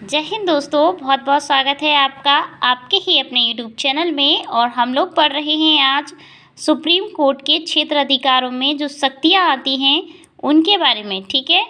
जय हिंद दोस्तों, बहुत बहुत स्वागत है आपका आपके ही अपने यूट्यूब चैनल में। और हम लोग पढ़ रहे हैं आज सुप्रीम कोर्ट के क्षेत्र अधिकारों में जो शक्तियां आती हैं उनके बारे में। ठीक है,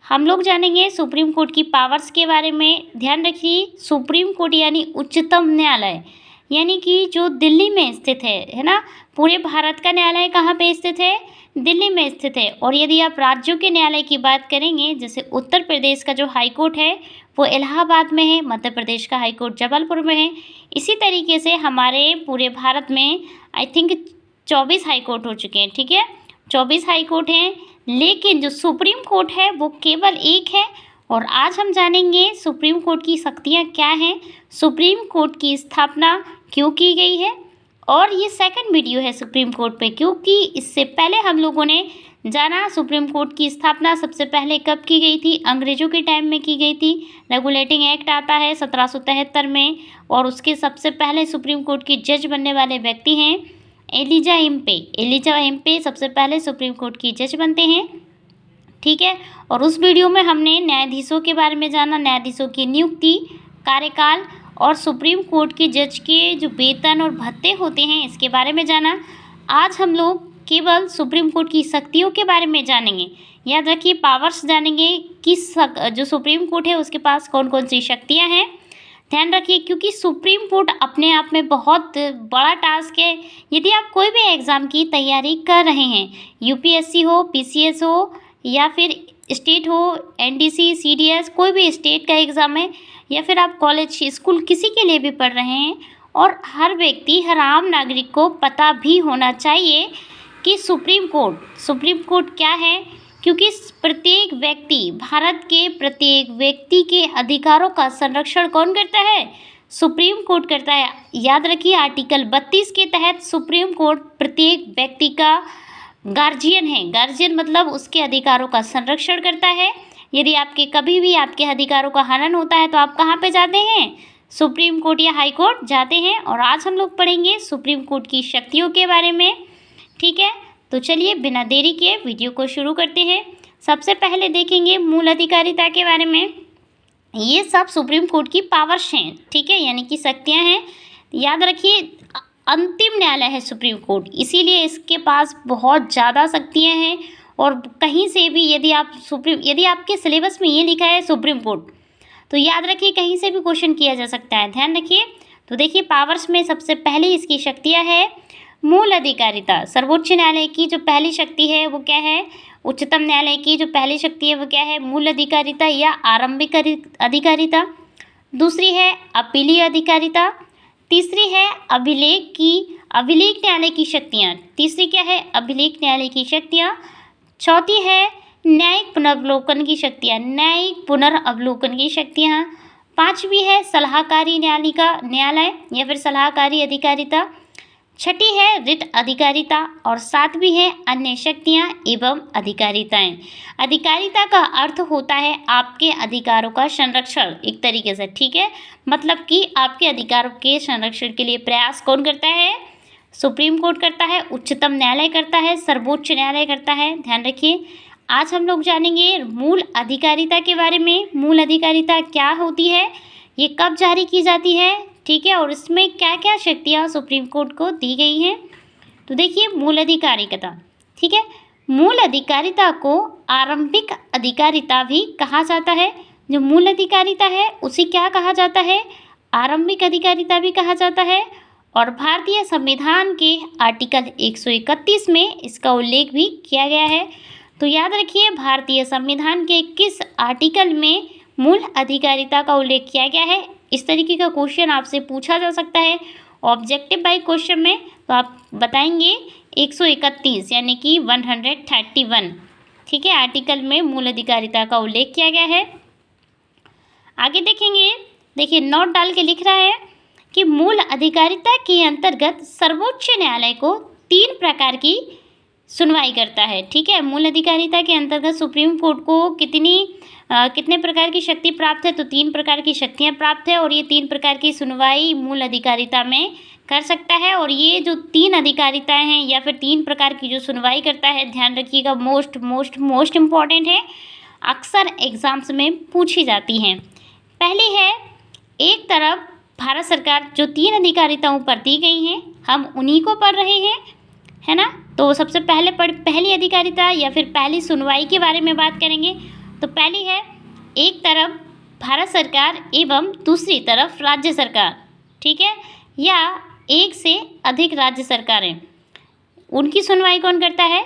हम लोग जानेंगे सुप्रीम कोर्ट की पावर्स के बारे में। ध्यान रखिए, सुप्रीम कोर्ट यानी उच्चतम न्यायालय, यानी कि जो दिल्ली में स्थित है ना। पूरे भारत का न्यायालय कहाँ पे स्थित है? दिल्ली में स्थित है। और यदि आप राज्यों के न्यायालय की बात करेंगे, जैसे उत्तर प्रदेश का जो हाई कोर्ट है वो इलाहाबाद में है, मध्य प्रदेश का हाई कोर्ट जबलपुर में है। इसी तरीके से हमारे पूरे भारत में आई थिंक 24 हाई कोर्ट हो चुके हैं। ठीक है, 24 हाई कोर्ट हैं, लेकिन जो सुप्रीम कोर्ट है वो केवल एक है। और आज हम जानेंगे सुप्रीम कोर्ट की शक्तियाँ क्या हैं, सुप्रीम कोर्ट की स्थापना क्यों की गई है। और ये सेकंड वीडियो है सुप्रीम कोर्ट पे, क्योंकि इससे पहले हम लोगों ने जाना सुप्रीम कोर्ट की स्थापना सबसे पहले कब की गई थी। अंग्रेजों के टाइम में की गई थी। रेगुलेटिंग एक्ट आता है 1773 में, और उसके सबसे पहले सुप्रीम कोर्ट की जज बनने वाले व्यक्ति हैं एलिजा हेम्पे। एलिजा हेम्पे सबसे पहले सुप्रीम कोर्ट की जज बनते हैं। ठीक है, और उस वीडियो में हमने न्यायाधीशों के बारे में जाना, न्यायाधीशों की नियुक्ति, कार्यकाल और सुप्रीम कोर्ट के जज के जो वेतन और भत्ते होते हैं इसके बारे में जाना। आज हम लोग केवल सुप्रीम कोर्ट की शक्तियों के बारे में जानेंगे। याद रखिए, पावर्स जानेंगे कि जो सुप्रीम कोर्ट है उसके पास कौन कौन सी शक्तियाँ हैं। ध्यान रखिए, क्योंकि सुप्रीम कोर्ट अपने आप में बहुत बड़ा टास्क है। यदि आप कोई भी एग्ज़ाम की तैयारी कर रहे हैं, यूपीएससी हो, पीसीएस हो, या फिर स्टेट हो, एनडीसी, सीडीएस, कोई भी स्टेट का एग्ज़ाम है, या फिर आप कॉलेज स्कूल किसी के लिए भी पढ़ रहे हैं, और हर व्यक्ति, हर आम नागरिक को पता भी होना चाहिए कि सुप्रीम कोर्ट क्या है। क्योंकि प्रत्येक व्यक्ति, भारत के प्रत्येक व्यक्ति के अधिकारों का संरक्षण कौन करता है? सुप्रीम कोर्ट करता है। याद रखिए, आर्टिकल 32 के तहत सुप्रीम कोर्ट प्रत्येक व्यक्ति का गार्जियन है। गार्जियन मतलब उसके अधिकारों का संरक्षण करता है। यदि आपके कभी भी आपके अधिकारों का हनन होता है तो आप कहाँ पे जाते हैं? सुप्रीम कोर्ट या हाई कोर्ट जाते हैं। और आज हम लोग पढ़ेंगे सुप्रीम कोर्ट की शक्तियों के बारे में। ठीक है, तो चलिए बिना देरी के वीडियो को शुरू करते हैं। सबसे पहले देखेंगे मूल अधिकारिता के बारे में। ये सब सुप्रीम कोर्ट की पावर्स हैं, ठीक है, यानी कि शक्तियाँ हैं। याद रखिए, अंतिम न्यायालय है सुप्रीम कोर्ट, इसीलिए इसके पास बहुत ज़्यादा शक्तियाँ हैं। और कहीं से भी यदि आपके सिलेबस में ये लिखा है सुप्रीम कोर्ट, तो याद रखिए कहीं से भी क्वेश्चन किया जा सकता है। ध्यान रखिए, तो देखिए पावर्स में सबसे पहले इसकी शक्तियाँ है मूल अधिकारिता। सर्वोच्च न्यायालय की जो पहली शक्ति है वो क्या है? उच्चतम न्यायालय की जो पहली शक्ति है वो क्या है? मूल अधिकारिता या आरंभिक अधिकारिता। दूसरी है अपीलीय अधिकारिता। तीसरी है अभिलेख न्यायालय की शक्तियाँ। तीसरी क्या है? अभिलेख न्यायालय की शक्तियाँ। चौथी है न्यायिक पुनर्वलोकन की शक्तियाँ। पांचवी है सलाहकारी न्यायालय या फिर सलाहकारी अधिकारिता। छठी है रिट अधिकारिता। और सातवीं है अन्य शक्तियाँ एवं अधिकारिताएं। अधिकारिता का अर्थ होता है आपके अधिकारों का संरक्षण, एक तरीके से। ठीक है, मतलब कि आपके अधिकारों के संरक्षण के लिए प्रयास कौन करता है? सुप्रीम कोर्ट करता है, उच्चतम न्यायालय करता है, सर्वोच्च न्यायालय करता है। ध्यान रखिए, आज हम लोग जानेंगे मूल अधिकारिता के बारे में। मूल अधिकारिता क्या होती है, ये कब जारी की जाती है, ठीक है, और इसमें क्या क्या शक्तियाँ सुप्रीम कोर्ट को दी गई हैं। तो देखिए मूल अधिकारिता, ठीक है, मूल अधिकारिता को आरंभिक अधिकारिता भी कहा जाता है। जो मूल अधिकारिता है उसे क्या कहा जाता है? आरंभिक अधिकारिता भी कहा जाता है। और भारतीय संविधान के आर्टिकल 131 में इसका उल्लेख भी किया गया है। तो याद रखिए, भारतीय संविधान के किस आर्टिकल में मूल अधिकारिता का उल्लेख किया गया है? इस तरीके का क्वेश्चन आपसे पूछा जा सकता है ऑब्जेक्टिव बाय क्वेश्चन में। तो आप बताएंगे 131 यानी कि 131, ठीक है, आर्टिकल में मूल अधिकारिता का उल्लेख किया गया है। आगे देखेंगे, देखिए नोट डाल के लिख रहा है कि मूल अधिकारिता के अंतर्गत सर्वोच्च न्यायालय को 3 प्रकार की सुनवाई करता है। ठीक है, मूल अधिकारिता के अंतर्गत सुप्रीम कोर्ट को कितने प्रकार की शक्ति प्राप्त है? तो 3 प्रकार की शक्तियां प्राप्त है। और ये 3 प्रकार की सुनवाई मूल अधिकारिता में कर सकता है। और ये जो 3 अधिकारिताएं हैं या फिर 3 प्रकार की जो सुनवाई करता है, ध्यान रखिएगा, मोस्ट इम्पॉर्टेंट है, अक्सर एग्जाम्स में पूछी जाती हैं। पहली है, एक तरफ भारत सरकार जो 3 अधिकारिताओं पर दी गई हैं, हम उन्हीं को पढ़ रहे हैं, है ना। तो सबसे पहले पहली अधिकारिता या फिर पहली सुनवाई के बारे में बात करेंगे। तो पहली है, एक तरफ भारत सरकार एवं दूसरी तरफ राज्य सरकार, ठीक है, या एक से अधिक राज्य सरकारें, उनकी सुनवाई कौन करता है?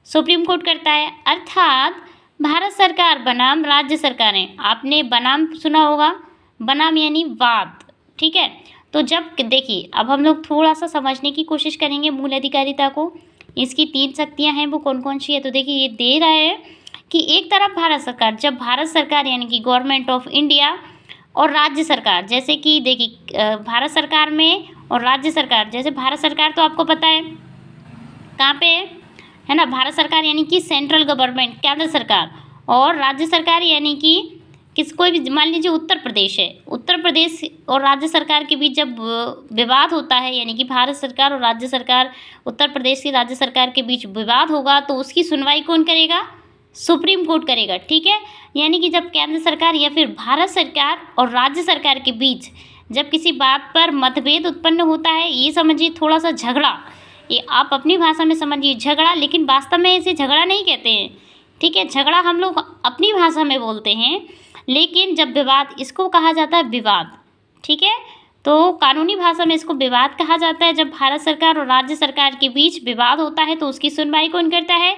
सुप्रीम कोर्ट करता है। अर्थात भारत सरकार बनाम राज्य सरकारें, आपने बनाम सुना होगा, बनाम यानी वाद, ठीक है। तो जब देखिए, अब हम लोग थोड़ा सा समझने की कोशिश करेंगे मूल अधिकारिता को। इसकी 3 शक्तियां हैं, वो कौन कौन सी है? तो देखिए, ये दे रहा है कि एक तरफ भारत सरकार, जब भारत सरकार यानी कि गवर्नमेंट ऑफ इंडिया और राज्य सरकार, जैसे कि देखिए भारत सरकार में और राज्य सरकार, जैसे भारत सरकार तो आपको पता है कहाँ पे है ना, भारत सरकार यानी कि सेंट्रल गवर्नमेंट, केंद्र सरकार, और राज्य सरकार यानी कि कोई भी, मान लीजिए उत्तर प्रदेश है, उत्तर प्रदेश और राज्य सरकार के बीच जब विवाद होता है, यानी कि भारत सरकार और राज्य सरकार, उत्तर प्रदेश की राज्य सरकार के बीच विवाद होगा, तो उसकी सुनवाई कौन करेगा? सुप्रीम कोर्ट करेगा, ठीक है। यानी कि जब केंद्र सरकार या फिर भारत सरकार और राज्य सरकार के बीच जब किसी बात पर मतभेद उत्पन्न होता है, ये समझिए थोड़ा सा झगड़ा, ये आप अपनी भाषा में समझिए झगड़ा, लेकिन वास्तव में इसे झगड़ा नहीं कहते हैं, ठीक है। झगड़ा हम लोग अपनी भाषा में बोलते हैं, लेकिन जब विवाद, इसको कहा जाता है विवाद, ठीक है। तो कानूनी भाषा में इसको विवाद कहा जाता है। जब भारत सरकार और राज्य सरकार के बीच विवाद होता है तो उसकी सुनवाई कौन करता है?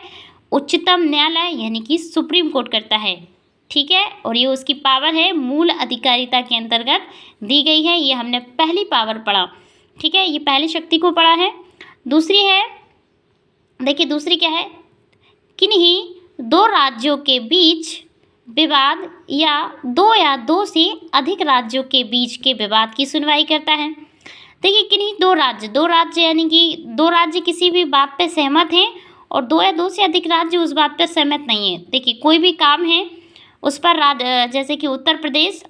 उच्चतम न्यायालय यानी कि सुप्रीम कोर्ट करता है, ठीक है। और ये उसकी पावर है, मूल अधिकारिता के अंतर्गत दी गई है। ये हमने पहली पावर पढ़ा, ठीक है, ये पहली शक्ति को पढ़ा है। दूसरी है, देखिए दूसरी क्या है? किन्हीं 2 राज्यों के बीच विवाद या दो से अधिक राज्यों के बीच के विवाद की सुनवाई करता है। देखिए, किन्हीं 2 राज्य यानी कि 2 राज्य किसी भी बात पे सहमत हैं और 2 या 2 से अधिक राज्य उस बात पर सहमत नहीं है। देखिए, कोई भी काम है उस पर जैसे कि उत्तर प्रदेश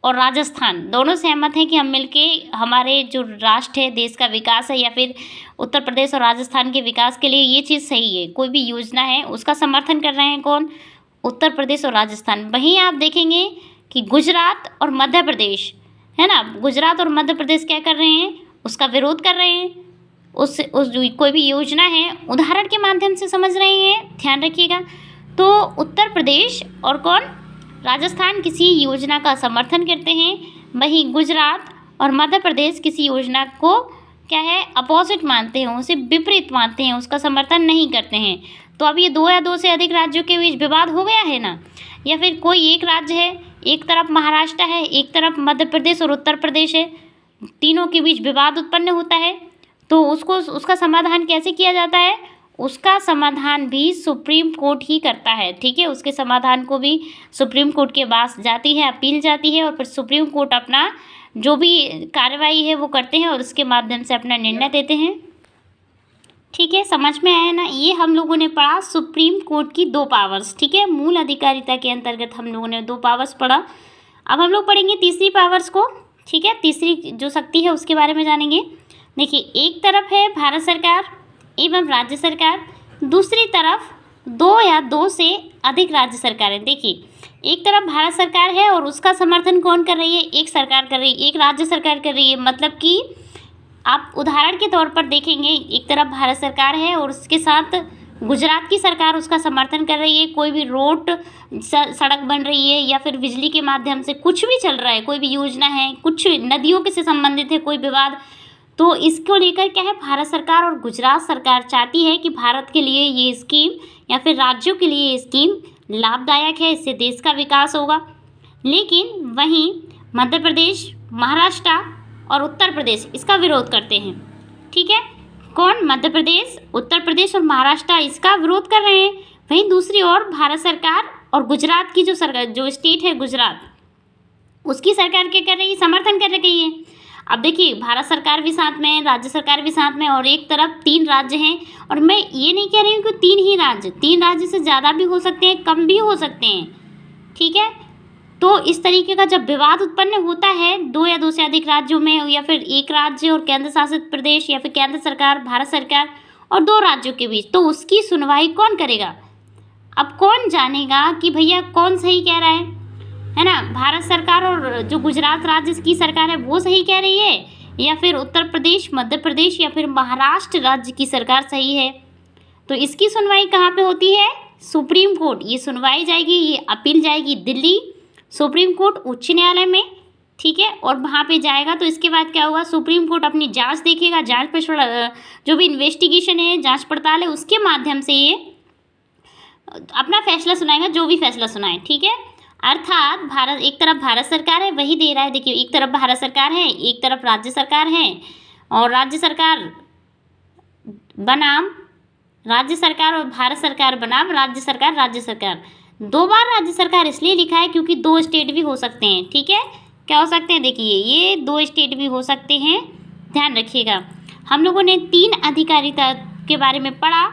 और राजस्थान दोनों सहमत हैं कि हम मिलके हमारे जो राष्ट्र है, देश का विकास है, या फिर उत्तर प्रदेश और राजस्थान के विकास के लिए ये चीज़ सही है, कोई भी योजना है उसका समर्थन कर रहे हैं कौन? उत्तर प्रदेश और राजस्थान। वहीं आप देखेंगे कि गुजरात और मध्य प्रदेश, है ना, गुजरात और मध्य प्रदेश क्या कर रहे हैं? उसका विरोध कर रहे हैं। उस कोई भी योजना है, उदाहरण के माध्यम से समझ रहे हैं, ध्यान रखिएगा। तो उत्तर प्रदेश और कौन? राजस्थान किसी योजना का समर्थन करते हैं, वहीं गुजरात और मध्य प्रदेश किसी योजना को क्या है? अपोजिट मानते हैं, उसे विपरीत मानते हैं, उसका समर्थन नहीं करते हैं। तो अब ये 2 या 2 से अधिक राज्यों के बीच विवाद हो गया है ना, या फिर कोई एक राज्य है, एक तरफ महाराष्ट्र है, एक तरफ मध्य प्रदेश और उत्तर प्रदेश है, तीनों के बीच विवाद उत्पन्न होता है, तो उसका समाधान कैसे किया जाता है? उसका समाधान भी सुप्रीम कोर्ट ही करता है, ठीक है। उसके समाधान को भी सुप्रीम कोर्ट के पास जाती है, अपील जाती है, और फिर सुप्रीम कोर्ट अपना जो भी कार्रवाई है वो करते हैं और उसके माध्यम से अपना निर्णय देते हैं, ठीक है। समझ में आया ना? ये हम लोगों ने पढ़ा सुप्रीम कोर्ट की 2 पावर्स, ठीक है। मूल अधिकारिता के अंतर्गत हम लोगों ने 2 पावर्स पढ़ा। अब हम लोग पढ़ेंगे तीसरी पावर्स को, ठीक है। तीसरी जो शक्ति है उसके बारे में जानेंगे। देखिए, एक तरफ है भारत सरकार एवं राज्य सरकार, दूसरी तरफ 2 या 2 से अधिक राज्य सरकारें। देखिए, एक तरफ भारत सरकार है और उसका समर्थन कौन कर रही है? एक सरकार कर रही है, एक राज्य सरकार कर रही है। मतलब कि आप उदाहरण के तौर पर देखेंगे, एक तरफ भारत सरकार है और उसके साथ गुजरात की सरकार उसका समर्थन कर रही है। कोई भी रोड सड़क बन रही है या फिर बिजली के माध्यम से कुछ भी चल रहा है, कोई भी योजना है, कुछ नदियों के से संबंधित है कोई विवाद, तो इसको लेकर क्या है? भारत सरकार और गुजरात सरकार चाहती है कि भारत के लिए ये स्कीम या फिर राज्यों के लिए ये स्कीम लाभदायक है, इससे देश का विकास होगा। लेकिन वहीं मध्य प्रदेश, महाराष्ट्र और उत्तर प्रदेश इसका विरोध करते हैं, ठीक है। कौन? मध्य प्रदेश, उत्तर प्रदेश और महाराष्ट्र इसका विरोध कर रहे हैं। वहीं दूसरी ओर भारत सरकार और गुजरात की जो सरकार, जो स्टेट है गुजरात, उसकी सरकार क्या कर रही है? समर्थन कर रही है। अब देखिए, भारत सरकार भी साथ में है, राज्य सरकार भी साथ में, और एक तरफ 3 राज्य हैं। और मैं ये नहीं कह रही हूँ कि 3 ही राज्य, 3 राज्य से ज़्यादा भी हो सकते हैं, कम भी हो सकते हैं, ठीक है। तो इस तरीके का जब विवाद उत्पन्न होता है 2 या 2 से अधिक राज्यों में, या फिर एक राज्य और केंद्र शासित प्रदेश, या फिर केंद्र सरकार, भारत सरकार और 2 राज्यों के बीच, तो उसकी सुनवाई कौन करेगा? अब कौन जानेगा कि भैया कौन सही कह रहा है? है ना, भारत सरकार और जो गुजरात राज्य की सरकार है वो सही कह रही है, या फिर उत्तर प्रदेश, मध्य प्रदेश या फिर महाराष्ट्र राज्य की सरकार सही है। तो इसकी सुनवाई कहाँ पे होती है? Supreme court. ये सुनवाई जाएगी, ये अपील जाएगी दिल्ली सुप्रीम कोर्ट उच्च न्यायालय में, ठीक है। और वहाँ पे जाएगा तो इसके बाद क्या होगा, सुप्रीम कोर्ट अपनी जांच देखेगा, जांच पड़ताल जो भी इन्वेस्टिगेशन है, जांच पड़ताल है, उसके माध्यम से ये अपना फैसला सुनाएगा, जो भी फैसला सुनाए, ठीक है। अर्थात भारत, एक तरफ भारत सरकार है वही दे रहा है, देखिए एक तरफ भारत सरकार है, एक तरफ राज्य सरकार है, और राज्य सरकार बनाम राज्य सरकार और भारत सरकार बनाम राज्य सरकार। 2 बार राज्य सरकार इसलिए लिखा है क्योंकि 2 स्टेट भी हो सकते हैं, ठीक है। क्या हो सकते हैं? देखिए ये 2 स्टेट भी हो सकते हैं, ध्यान रखिएगा। हम लोगों ने 3 अधिकारिता के बारे में पढ़ा,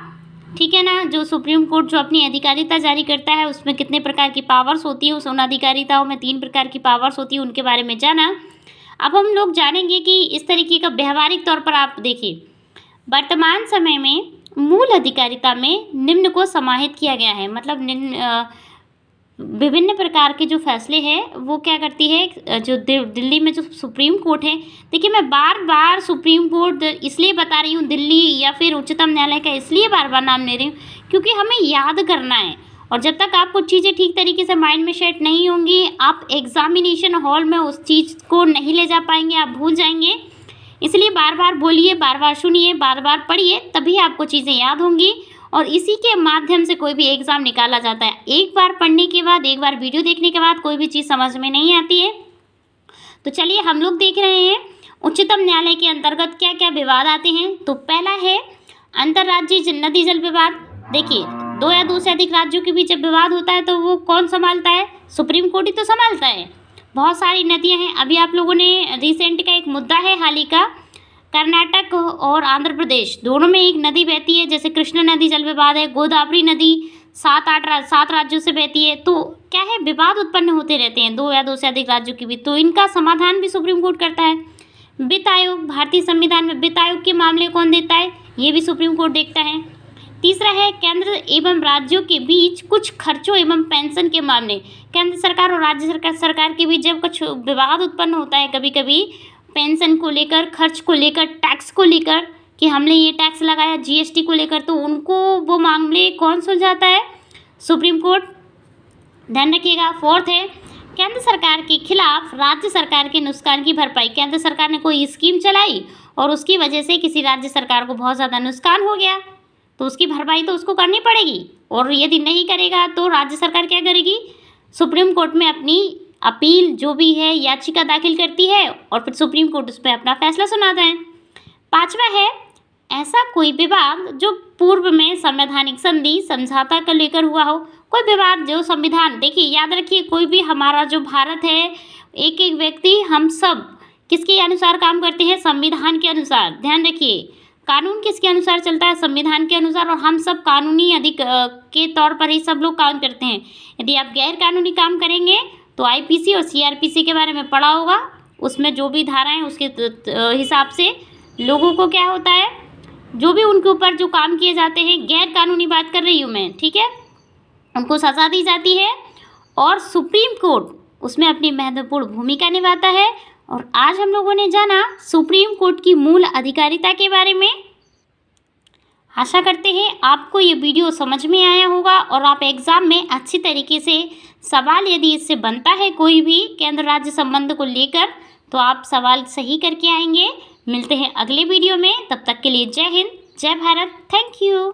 ठीक है ना। जो सुप्रीम कोर्ट जो अपनी अधिकारिता जारी करता है उसमें कितने प्रकार की पावर्स होती है, उन अधिकारिताओं में 3 प्रकार की पावर्स होती है, उनके बारे में जाना। अब हम लोग जानेंगे कि इस तरीके का व्यवहारिक तौर पर आप देखिए, वर्तमान समय में मूल अधिकारिता में निम्न को समाहित किया गया है, मतलब विभिन्न प्रकार के जो फैसले हैं वो क्या करती है, जो दिल्ली में जो सुप्रीम कोर्ट है। देखिए मैं बार बार सुप्रीम कोर्ट इसलिए बता रही हूँ, दिल्ली या फिर उच्चतम न्यायालय का इसलिए बार बार नाम ले रही हूँ क्योंकि हमें याद करना है, और जब तक आपको चीज़ें ठीक तरीके से माइंड में सेट नहीं होंगी, आप एग्जामिनेशन हॉल में उस चीज़ को नहीं ले जा पाएंगे, आप भूल जाएंगे। इसलिए बार बार बोलिए, बार बार सुनिए, बार बार पढ़िए, तभी आपको चीज़ें याद होंगी, और इसी के माध्यम से कोई भी एग्ज़ाम निकाला जाता है। एक बार पढ़ने के बाद, एक बार वीडियो देखने के बाद कोई भी चीज़ समझ में नहीं आती है। तो चलिए हम लोग देख रहे हैं उच्चतम न्यायालय के अंतर्गत क्या क्या विवाद आते हैं। तो पहला है अंतर्राज्यीय नदी जल विवाद। देखिए 2 या 2 से अधिक राज्यों के बीच जब विवाद होता है तो वो कौन संभालता है? सुप्रीम कोर्ट ही तो संभालता है। बहुत सारी नदियाँ हैं, अभी आप लोगों ने रिसेंट का एक मुद्दा है हाल ही का, कर्नाटक और आंध्र प्रदेश दोनों में एक नदी बहती है, जैसे कृष्णा नदी जल विवाद है, गोदावरी नदी 7 राज्यों से बहती है। तो क्या है, विवाद उत्पन्न होते रहते हैं 2 या 2 से अधिक राज्यों के बीच, तो इनका समाधान भी सुप्रीम कोर्ट करता है। वित्त आयोग, भारतीय संविधान में वित्त आयोग के मामले कौन देता है? ये भी सुप्रीम कोर्ट देखता है। तीसरा है केंद्र एवं राज्यों के बीच कुछ खर्चों एवं पेंशन के मामले। केंद्र सरकार और राज्य सरकार के बीच जब कुछ विवाद उत्पन्न होता है, कभी कभी पेंशन को लेकर, खर्च को लेकर, टैक्स को लेकर कि हमने ये टैक्स लगाया, जीएसटी को लेकर, तो उनको वो मामले कौन सुलझाता है? सुप्रीम कोर्ट, ध्यान रखिएगा। 4th है केंद्र सरकार के खिलाफ राज्य सरकार के नुकसान की भरपाई। केंद्र सरकार ने कोई स्कीम चलाई और उसकी वजह से किसी राज्य सरकार को बहुत ज़्यादा नुकसान हो गया, तो उसकी भरपाई तो उसको करनी पड़ेगी, और यदि नहीं करेगा तो राज्य सरकार क्या करेगी? सुप्रीम कोर्ट में अपनी अपील जो भी है याचिका दाखिल करती है, और फिर सुप्रीम कोर्ट उस पर अपना फैसला सुनाता है। 5वां है ऐसा कोई विवाद जो पूर्व में संवैधानिक संधि समझौता को लेकर हुआ हो। कोई विवाद जो संविधान, देखिए याद रखिए, कोई भी हमारा जो भारत है, एक एक व्यक्ति, हम सब किसके अनुसार काम करते हैं? संविधान के अनुसार। ध्यान रखिए, कानून किसके अनुसार चलता है? संविधान के अनुसार, और हम सब कानूनी के तौर पर ही सब लोग काम करते हैं। यदि आप गैर कानूनी काम करेंगे तो आईपीसी और सीआरपीसी के बारे में पढ़ा होगा, उसमें जो भी धाराएं उसके हिसाब से लोगों को क्या होता है, जो भी उनके ऊपर जो काम किए जाते हैं, गैर कानूनी बात कर रही हूँ मैं, ठीक है, उनको सज़ा दी जाती है, और सुप्रीम कोर्ट उसमें अपनी महत्वपूर्ण भूमिका निभाता है। और आज हम लोगों ने जाना सुप्रीम कोर्ट की मूल अधिकारिता के बारे में। आशा करते हैं आपको ये वीडियो समझ में आया होगा, और आप एग्ज़ाम में अच्छी तरीके से सवाल यदि इससे बनता है कोई भी केंद्र राज्य संबंध को लेकर, तो आप सवाल सही करके आएंगे। मिलते हैं अगले वीडियो में, तब तक के लिए जय हिंद, जय भारत, थैंक यू।